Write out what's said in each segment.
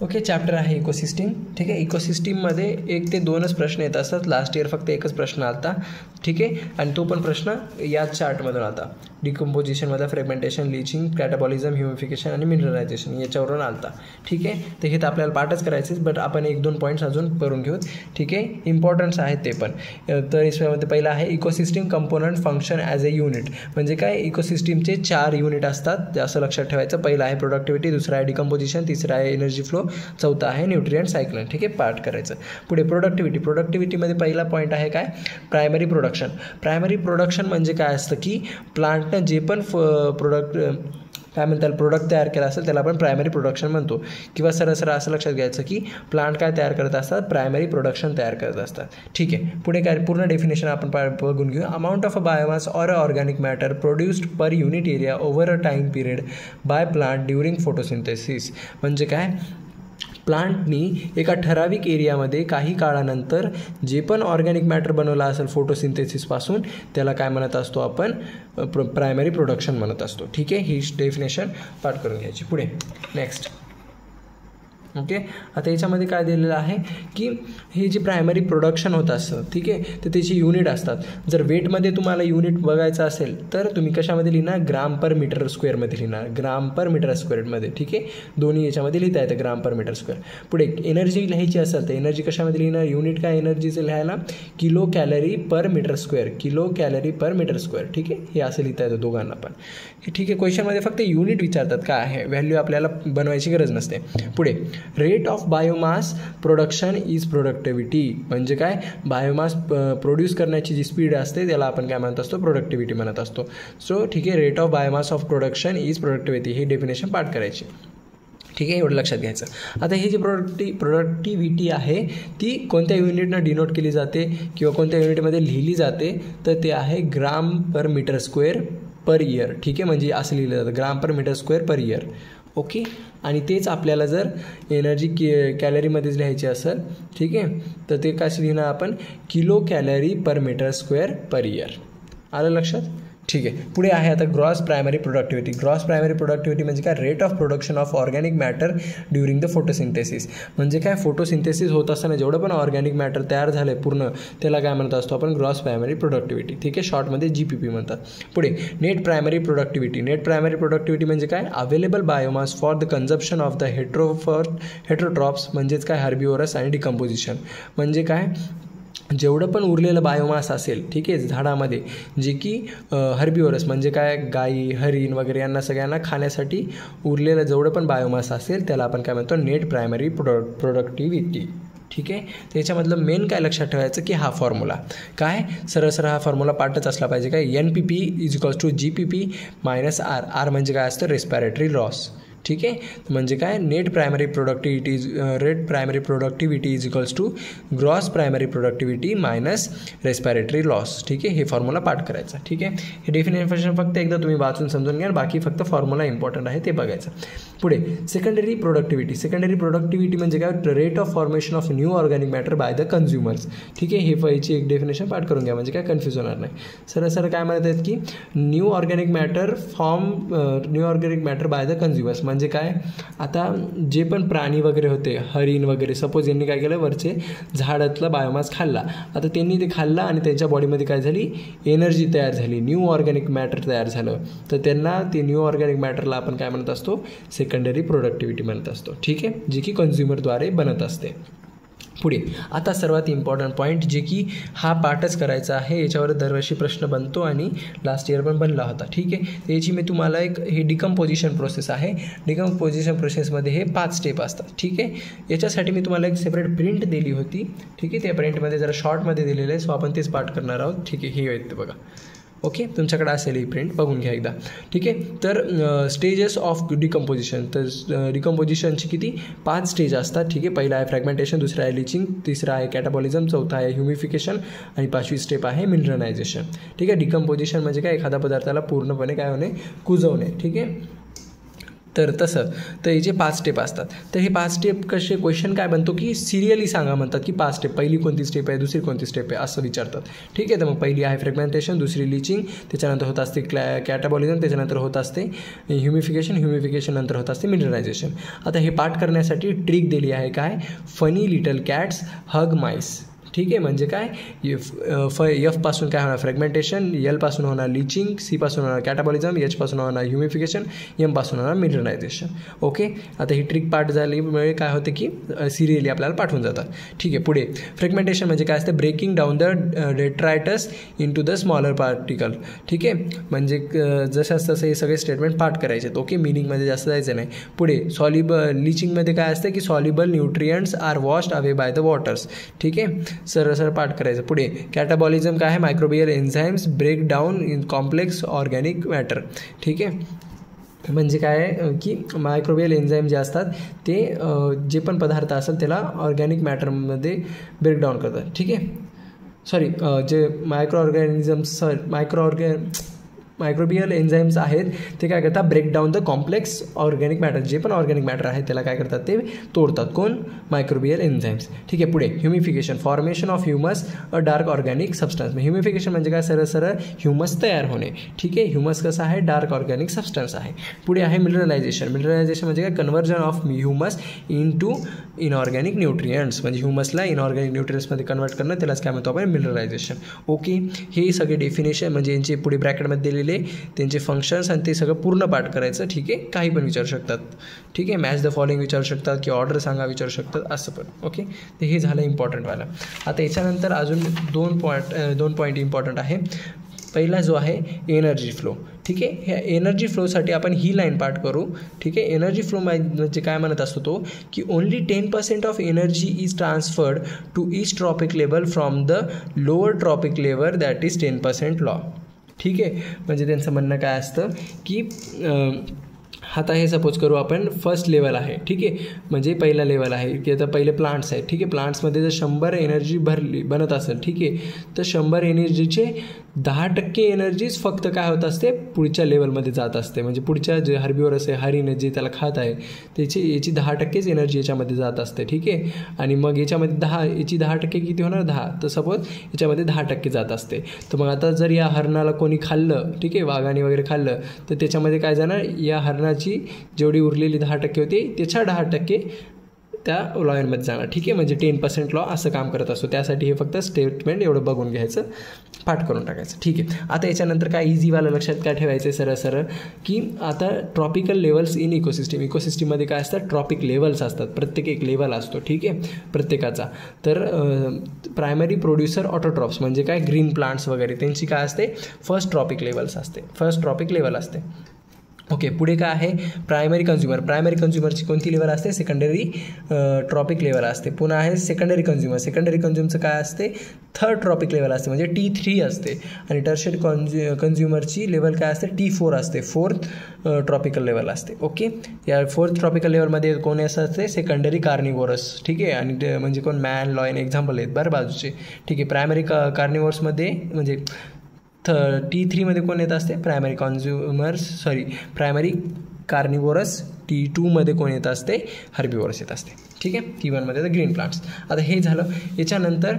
Okay, chapter आहे ecosystem. ठीक आहे, इकोसिस्टीममध्ये 1 ते 2च प्रश्न येत असतात. लास्ट इयर फक्त एकच प्रश्न आलता. ठीक आहे, आणि तो पण प्रश्न याच चार्टमधून आता डिकम्पोजिशनमध्ये फ्रॅगमेंटेशन, लिचिंग, कॅटाबॉलिझम, ह्युमिफिकेशन आणि मिनरलायझेशन याच्यावरून आलता. ठीक आहे, तर हे तर आपल्याला पाठच करायचेच, बट आपण 1-2 पॉईंट्स अजून करून घेऊ. ठीक आहे, इम्पॉर्टन्स आहेत ते पण. तर इसमध्ये पहिला आहे ecosystem component function as a unit. म्हणजे काय, इकोसिस्टीमचे 4 युनिट असतात, असं लक्षात ठेवायचं. पहिला आहे प्रोडक्टिव्हिटी, दुसरा आहे डिकम्पोजिशन, तिसरा आहे एनर्जी फ्लो, चौथा आहे न्यूट्रिएंट सायक्लन. ठीक आहे, पार्ट करायचं. पुढे प्रोडक्टिव्हिटीमध्ये पहिला पॉईंट आहे काय, प्रायमरी प्रोडक्शन. प्रायमरी प्रोडक्शन म्हणजे काय असतं की प्लांटनं जे पण प्रोडक्ट तयार केला असेल त्याला आपण प्रायमरी प्रोडक्शन म्हणतो. किंवा सरळ असं लक्षात घ्यायचं की प्लांट काय तयार करत असतात, प्रायमरी प्रोडक्शन तयार करत असतात. ठीक आहे, पुढे काय पूर्ण डेफिनेशन आपण बघून घेऊ. Amount of a biomass or a organic matter produced per unit area over a time period by plant during photosynthesis. म्हणजे काय, प्लांटनी एका ठराविक एरियामध्ये काही काळानंतर जे पण ऑर्गॅनिक मॅटर बनवला असेल फोटोसिंथेसिसपासून त्याला काय म्हणत असतो आपण, प्रायमरी प्रोडक्शन म्हणत असतो. ठीक आहे, ही डेफिनेशन पाठ करून घ्यायची. पुढे नेक्स्ट. ओके, आता याच्यामध्ये काय दिलेलं आहे की हे जे प्रायमरी प्रोडक्शन होत असतं, ठीक आहे, तर त्याची युनिट असतात. जर वेटमध्ये तुम्हाला युनिट बघायचं असेल तर तुम्ही कशामध्ये लिहिणार, ग्राम पर मीटर स्क्वेअरमध्ये लिहिणार, ग्राम पर मीटर स्क्वेअरमध्ये. ठीक आहे, दोन्ही याच्यामध्ये लिहिता येतं, ग्राम पर मीटर स्क्वेअर. पुढे एनर्जी लिहायची असेल तर एनर्जी कशामध्ये लिहिणार, युनिट काय एनर्जीचं लिहायला, kilo calorie per metre square, kilo calorie per metre square. ठीक आहे, हे असं लिहिता येतं दोघांना पण. ठीक आहे, क्वेश्चनमध्ये फक्त युनिट विचारतात, काय आहे व्हॅल्यू आपल्याला बनवायची गरज नसते. पुढे rate of biomass production is productivity. म्हणजे काय, बायोमास प्रोड्यूस करण्याची जी स्पीड असते त्याला आपण काय म्हणत असतो, प्रोडक्टिव्हिटी म्हणत असतो. सो ठीक आहे, rate of biomass of production is productivity, he definition पाठ करायची. ठीक आहे, एवढं लक्षात घ्यायचं. आता ही जी प्रोडक्टिव्हिटी आहे ती कोणत्या युनिटनं डिनोट केली जाते किंवा कोणत्या युनिटमध्ये लिहिली जाते, तर ते आहे gram per metre square per year. ठीक आहे, म्हणजे असं लिहिलं जातं, gram per metre square per year. Okay, आणि तेच आपल्याला जर एनर्जी कॅलरीमध्येच लिहायची असेल, ठीक आहे, तर ते कसं लिहिणार आपण, kilo calorie per metre square per year. आलं लक्षात. ठीक आहे, पुढे आहे आता gross primary productivity. Gross primary productivity म्हणजे काय, rate of production of organic matter during the photosynthesis. म्हणजे काय, फोटोसिंथेसिस होत असताना जेवढं पण ऑर्गॅनिक मॅटर तयार झालं आहे पूर्ण, त्याला काय म्हणत असतो आपण, ग्रॉस प्रायमरी प्रोडक्टिव्हिटी. ठीक आहे, शॉर्टमध्ये GPP म्हणतात. पुढे net primary productivity. Net primary productivity म्हणजे काय, available biomass for the consumption of the heterotrophs, म्हणजेच काय, हर्बिओरस आणि डिकम्पोजिशन. म्हणजे काय, जेवढं पण उरलेलं बायोमास असेल, ठीक आहे, झाडामध्ये, जे की हर्बिओरस म्हणजे काय, गाई, हरिण वगैरे यांना सगळ्यांना खाण्यासाठी उरलेलं जेवढं पण बायोमास असेल त्याला आपण काय म्हणतो, नेट प्रायमरी प्रोडक्टिव्हिटी. ठीक आहे, त्याच्यामधलं मेन काय लक्षात ठेवायचं की हा फॉर्म्युला काय, सरळ हा फॉर्म्युला पाठच असला पाहिजे. काय, NPP = GPP - R. R म्हणजे काय असतं, रेस्पिरेटरी लॉस. ठीक आहे, म्हणजे काय, net primary productivity is equals to gross primary productivity minus respiratory loss. ठीक आहे, हे फॉर्म्युला पाठ करायचा. ठीक आहे, हे डेफिनेशन फक्त एकदा तुम्ही वाचून समजून घ्या, बाकी फक्त फॉर्म्युला इम्पॉर्टंट आहे ते बघायचं. पुढे सेकंडरी प्रोडक्टिव्हिटी. सेकंडरी प्रोडक्टिव्हिटी म्हणजे काय, rate of formation of new organic matter by the consumers. ठीक आहे, हे पहिली एक डेफिनेशन पाठ करून घ्या, म्हणजे काय कन्फ्यूज होणार नाही. सरळ काय म्हणत आहेत की new organic matter by the consumers. म्हणजे काय, आता जे पण प्राणी वगैरे होते, हरिण वगैरे, सपोज यांनी काय केलं, वरचे झाडातलं बायोमास खाल्ला. आता त्यांनी ते खाल्लं आणि त्यांच्या बॉडीमध्ये काय झाली, एनर्जी तयार झाली, न्यू ऑर्गॅनिक मॅटर तयार झालं. तर त्यांना ते न्यू ऑर्गॅनिक मॅटरला आपण काय म्हणत असतो, सेकंडरी प्रोडक्टिव्हिटी म्हणत असतो. ठीक आहे, जे की कन्झ्युमरद्वारे बनत असते. पुढे आता सर्वात इम्पॉर्टंट पॉईंट, जे की हा पाठच करायचा आहे, याच्यावर दरवर्षी प्रश्न बनतो आणि लास्ट इयर पण बनला होता. ठीक आहे, याची मी तुम्हाला हे डिकम्पोजिशन प्रोसेस आहे. डिकम्पोजिशन प्रोसेसमध्ये हे 5 स्टेप असतात. ठीक आहे, याच्यासाठी मी तुम्हाला एक सेपरेट प्रिंट दिली होती. ठीक आहे, त्या प्रिंटमध्ये जरा शॉर्टमध्ये दिलेलं आहे, सो आपण तेच पाठ करणार आहोत. ठीक आहे, हे येते बघा. ओके, तुमच्याकडे असेल ही प्रिंट, बघून घ्या एकदा. ठीक आहे, तर स्टेजेस ऑफ डिकम्पोजिशन. तर डिकम्पोजिशनची किती, 5 स्टेज असतात. ठीक आहे, पहिला आहे फ्रॅगमेंटेशन, दुसरा आहे लिचिंग, तिसरा आहे कॅटाबॉलिझम, चौथा आहे ह्युमिफिकेशन आणि 5वी स्टेप आहे मिनरलायझेशन. ठीक आहे, डिकम्पोजिशन म्हणजे काय, एखाद्या पदार्थाला पूर्णपणे काय होणे, कुजवणे. ठीक आहे, तर तसं तर याचे 5 स्टेप असतात. तर हे 5 स्टेप कसे क्वेश्चन काय बनतो की सिरियली सांगा म्हणतात की 5 स्टेप, पहिली कोणती स्टेप आहे, दुसरी कोणती स्टेप आहे असं विचारतात. ठीक आहे. तर मग पहिली आहे फ्रॅगमेंटेशन, दुसरी लिचिंग, त्याच्यानंतर होत असते कॅटाबॉलिझम, त्याच्यानंतर होत असते ह्युमिफिकेशन नंतर होत असते मिनरलायझेशन. आता हे पाठ करण्यासाठी ट्रिक दिली आहे काय, फनी लिटल कॅट्स हग माईस. ठीक आहे. म्हणजे काय, एफ पासून काय होणार फ्रॅगमेंटेशन, एल पासून होणार लिचिंग, सी पासून होणार कॅटाबॉलिझम, एच पासून होणार ह्युमिफिकेशन, एम पासून होणार मिनरलायझेशन. ओके. आता ही ट्रिक पाठ झाल्यामुळे काय होते की सिरियली आपल्याला पाठवून जातात. ठीक आहे. पुढे फ्रॅगमेंटेशन म्हणजे काय असतं, breaking down the detritus into the smaller particle. ठीक आहे. म्हणजे जसं तसं हे सगळे स्टेटमेंट पाठ करायचे. ओके. मिनिंगमध्ये जास्त जायचं नाही. पुढे लिचिंगमध्ये काय असतं की soluble nutrients are washed away by the waters. ठीक आहे. सरळ पाठ करायचं. पुढे कॅटाबॉलिझम काय आहे, microbial enzymes break down in complex organic matter. ठीक आहे. म्हणजे काय आहे की मायक्रोबियल एन्झाईम जे असतात ते जे पण पदार्थ असेल त्याला ऑर्गॅनिक मॅटरमध्ये ब्रेकडाऊन करतात. ठीक आहे. सॉरी, जे मायक्रोबियल एन्झाईम्स आहेत ते काय करतात, break down the complex organic matter, जे पण ऑर्गॅनिक मॅटर आहे त्याला काय करतात, ते तोडतात. कोण, मायक्रोबियल एन्झाईम्स. ठीक आहे. पुढे humification, formation of humus a dark organic substance. Humification म्हणजे काय, सरळ ह्युमस तयार होणे. ठीक आहे. ह्युमस कसं आहे, डार्क ऑर्गॅनिक सबस्टन्स आहे. पुढे आहे मिनरलायझेशन. मिनरलायझेशन म्हणजे काय, conversion of humus into inorganic nutrients. म्हणजे ह्युमसला इनऑर्गॅनिक न्यूट्रियंट्समध्ये कन्वर्ट करणं, त्यालाच काय म्हणतो आपण, मिनरलायझेशन. ओके. हे सगळे डेफिनेशन म्हणजे यांचे पुढे ब्रॅकेटमध्ये दिलेले त्यांचे फंक्शन्स आणि ते सगळं पूर्ण पाठ करायचं. ठीक आहे. काही पण विचारू शकतात. ठीक आहे. मॅच द फॉलोइंग विचारू शकतात किंवा ऑर्डर सांगा विचारू शकतात असं पण. ओके. तर हे झालं इम्पॉर्टंटवालं. आता याच्यानंतर अजून दोन पॉईंट इम्पॉर्टंट आहे. पहिला जो आहे एनर्जी फ्लो. ठीक आहे. ह्या एनर्जी फ्लोसाठी आपण ही लाईन पाठ करू. ठीक आहे. एनर्जी फ्लो म्हणजे काय म्हणत असतो तो की only 10% of energy is transferred to each trophic level from the lower trophic level that is 10% law. ठीक आहे. म्हणजे त्यांचं म्हणणं काय असतं की आता हे सपोज करू आपण फर्स्ट लेवल आहे. ठीक आहे. म्हणजे पहिला लेवल आहे की आता पहिले प्लांट्स आहेत. ठीक आहे. प्लांट्समध्ये जर 100 एनर्जी बनत असेल, ठीक आहे, तर 100 एनर्जीचे 10% एनर्जीच फक्त काय होत असते, पुढच्या लेवलमध्ये जात असते. म्हणजे पुढच्या जे हर्बिवरस आहे, हरीने जे त्याला खात आहे याची 10%च एनर्जी याच्यामध्ये जात असते. ठीक आहे. आणि मग याच्यामध्ये याची 10% किती होणार, 10. तर सपोज याच्यामध्ये 10% जात असते. तर मग आता जर या हरणाला कोणी खाल्लं, ठीक आहे, वाघाने वगैरे खाल्लं, तर त्याच्यामध्ये काय जाणार, या हरणाची जेवढी उरलेली 10% होती त्याच्या 10% त्या लॉयरमध्ये जाणार. ठीक आहे. म्हणजे 10% लॉ असं काम करत असतो. त्यासाठी हे फक्त स्टेटमेंट एवढं बघून घ्यायचं, पाठ करून टाकायचं. ठीक आहे. आता याच्यानंतर काय इझीवालं लक्षात काय ठेवायचं आहे, सरळ की आता ट्रॉपिकल लेवल्स इन इकोसिस्टीममध्ये काय असतात, ट्रॉपिक लेवल्स असतात. प्रत्येक एक लेवल असतो. ठीक आहे, प्रत्येकाचा. तर प्रायमरी प्रोड्युसर ऑटोट्रॉप्स म्हणजे काय, ग्रीन प्लांट्स वगैरे, त्यांची काय असते, फर्स्ट ट्रॉपिक लेवल असते. ओके. पुढे काय आहे, प्रायमरी कन्झ्युमरची कोणती लेवल असते, सेकंडरी ट्रॉपिक लेवल असते. पुन्हा आहे सेकंडरी कन्झ्युमरचं काय असते, थर्ड ट्रॉपिक लेवल असते, म्हणजे T3 असते. आणि टर्शियरी कन्झ्युमरची लेवल काय असते, T4 असते, फोर्थ ट्रॉपिकल लेवल असते. ओके. या फोर्थ ट्रॉपिकल लेवलमध्ये कोण असते, सेकंडरी कार्निवोरस. ठीक आहे. आणि म्हणजे कोण, मॅन, लॉयन एक्झाम्पल आहेत बरं बाजूचे. ठीक आहे. प्रायमरी कार्निवोरसमध्ये म्हणजे T3 मध्ये कोण येत असते, प्रायमरी कार्निवोरस. T2 मध्ये कोण येत असते, हर्बिवोरस येत असते. ठीक आहे. T1 मध्ये तर ग्रीन प्लांट्स. आता हे झालं. याच्यानंतर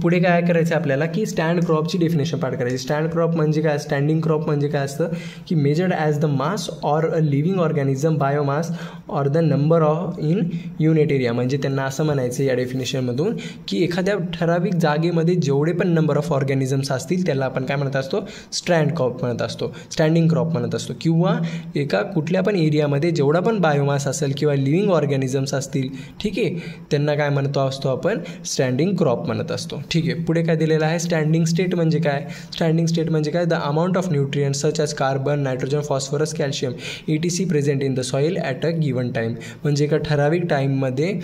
पुढे काय करायचं आपल्याला की स्टँड क्रॉपची डेफिनेशन पाठ करायची. स्टँड क्रॉप म्हणजे काय, स्टँडिंग क्रॉप म्हणजे काय असतं की measured as the mass or a living organism biomass or the number of in unit area. म्हणजे त्यांना असं म्हणायचं या डेफिनेशनमधून की एखाद्या ठराविक जागेमध्ये जेवढे पण नंबर ऑफ ऑर्गॅनिझम्स असतील त्याला आपण काय म्हणत असतो, स्टँडिंग क्रॉप म्हणत असतो. किंवा एका कुठल्या पण एरियामध्ये जेवढा पण बायोमास असेल किंवा लिव्हिंग ऑर्गॅनिझम्स असतील, ठीक आहे, त्यांना काय म्हणतो असतो आपण, स्टँडिंग क्रॉप म्हणत असतो. ठीक आहे. पुढे काय दिलेलं आहे, स्टँडिंग स्टेट म्हणजे काय, the amount of nutrients such as carbon, nitrogen, phosphorus, calcium ETC present in the soil at a given time. म्हणजे एका ठराविक टाईममध्ये,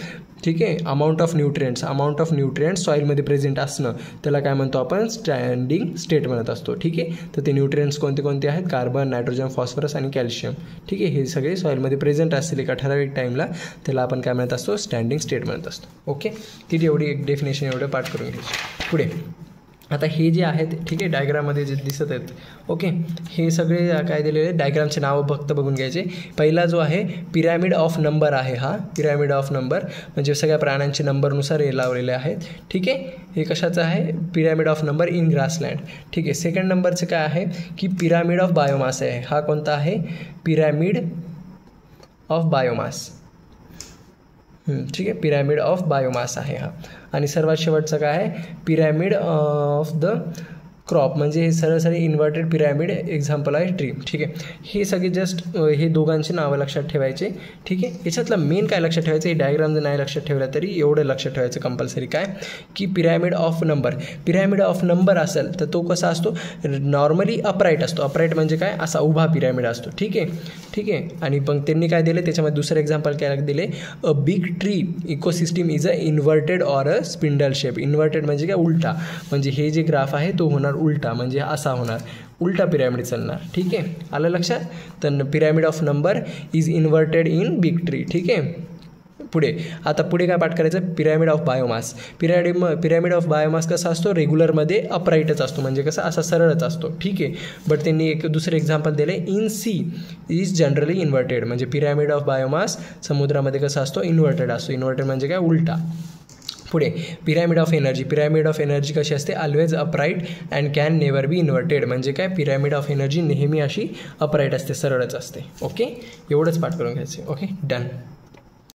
ठीक आहे, अमाऊंट ऑफ न्यूट्रियंट्स सॉईलमध्ये प्रेझेंट असणं त्याला काय म्हणतो आपण, स्टँडिंग स्टेट म्हणत असतो. ठीक आहे. तर ते न्यूट्रियंट्स कोणते आहेत, कार्बन, नायट्रोजन, फॉस्फरस आणि कॅल्शियम. ठीक आहे. हे सगळे सॉईलमध्ये प्रेझेंट असतील एका ठराविक टाईमला, त्याला आपण काय म्हणत असतो, स्टँडिंग स्टेट म्हणत असतो. ओके. ती एवढी एक डेफिनेशन एवढं पाठ करून घ्यायची. पुढे आता हे जे आहेत ठीक आहे डायग्राममध्ये जे दिसत आहेत ओके, हे सगळे काय दिलेले डायग्रामचे नावं फक्त बघून घ्यायचे. पहिला जो आहे पिरॅमिड ऑफ नंबर आहे, हा पिरॅमिड ऑफ नंबर म्हणजे सगळ्या प्राण्यांचे नंबरनुसार हे लावलेले आहेत. ठीक आहे, हे कशाचं आहे pyramid of number in grassland. ठीक आहे, सेकंड नंबरचं काय आहे की पिरॅमिड ऑफ बायोमास आहे. हा कोणता आहे पिरॅमिड ऑफ बायोमास. ठीक आहे, पिरॅमिड ऑफ बायोमास आहे हा. आणि सर्वात शेवटचं काय आहे पिरॅमिड ऑफ द क्रॉप म्हणजे हे सरळ इन्व्हर्टेड पिरॅमिड एक्झाम्पल आहे ट्री. ठीक आहे, हे सगळे जस्ट हे दोघांची नावं लक्षात ठेवायचे. ठीक आहे, याच्यातलं मेन काय लक्षात ठेवायचं, हे डायग्राम जर नाही लक्षात ठेवला तरी एवढं लक्षात ठेवायचं कंपल्सरी काय की pyramid of number. Pyramid of number असेल तर तो कसा असतो नॉर्मली अपराईट असतो. अपराईट म्हणजे काय असा उभा पिरॅमिड असतो. ठीक आहे, ठीक आहे. आणि पण त्यांनी काय दिले त्याच्यामध्ये दुसरं एक्झाम्पल काय दिले a big tree ecosystem is a inverted or a spindle shape. Inverted म्हणजे काय उलटा, म्हणजे हे जे ग्राफ आहे तो होणार उलटा म्हणजे असा होणार उलटा पिरॅमिड चालणार. ठीक आहे, आलं लक्षात. तर pyramid of number is inverted in big tree. ठीक आहे, पुढे काय पाठ करायचं pyramid of biomass. Pyramid of biomass कसा असतो रेग्युलरमध्ये अपराईटच असतो म्हणजे कसं असा सरळच असतो. ठीक आहे, बट त्यांनी एक दुसरं एक्झाम्पल दिलं in sea is generally inverted म्हणजे पिरॅमिड ऑफ बायोमास समुद्रामध्ये कसा असतो इन्व्हर्टेड असतो. इन्व्हर्टेड म्हणजे काय उलटा. पुढे pyramid of energy. Pyramid of energy कशी असते always upright and can never be inverted म्हणजे काय पिरॅमिड ऑफ एनर्जी नेहमी अशी अपराईट असते सरळच असते. ओके, एवढंच पाठ करून घ्यायचे. Okay, done.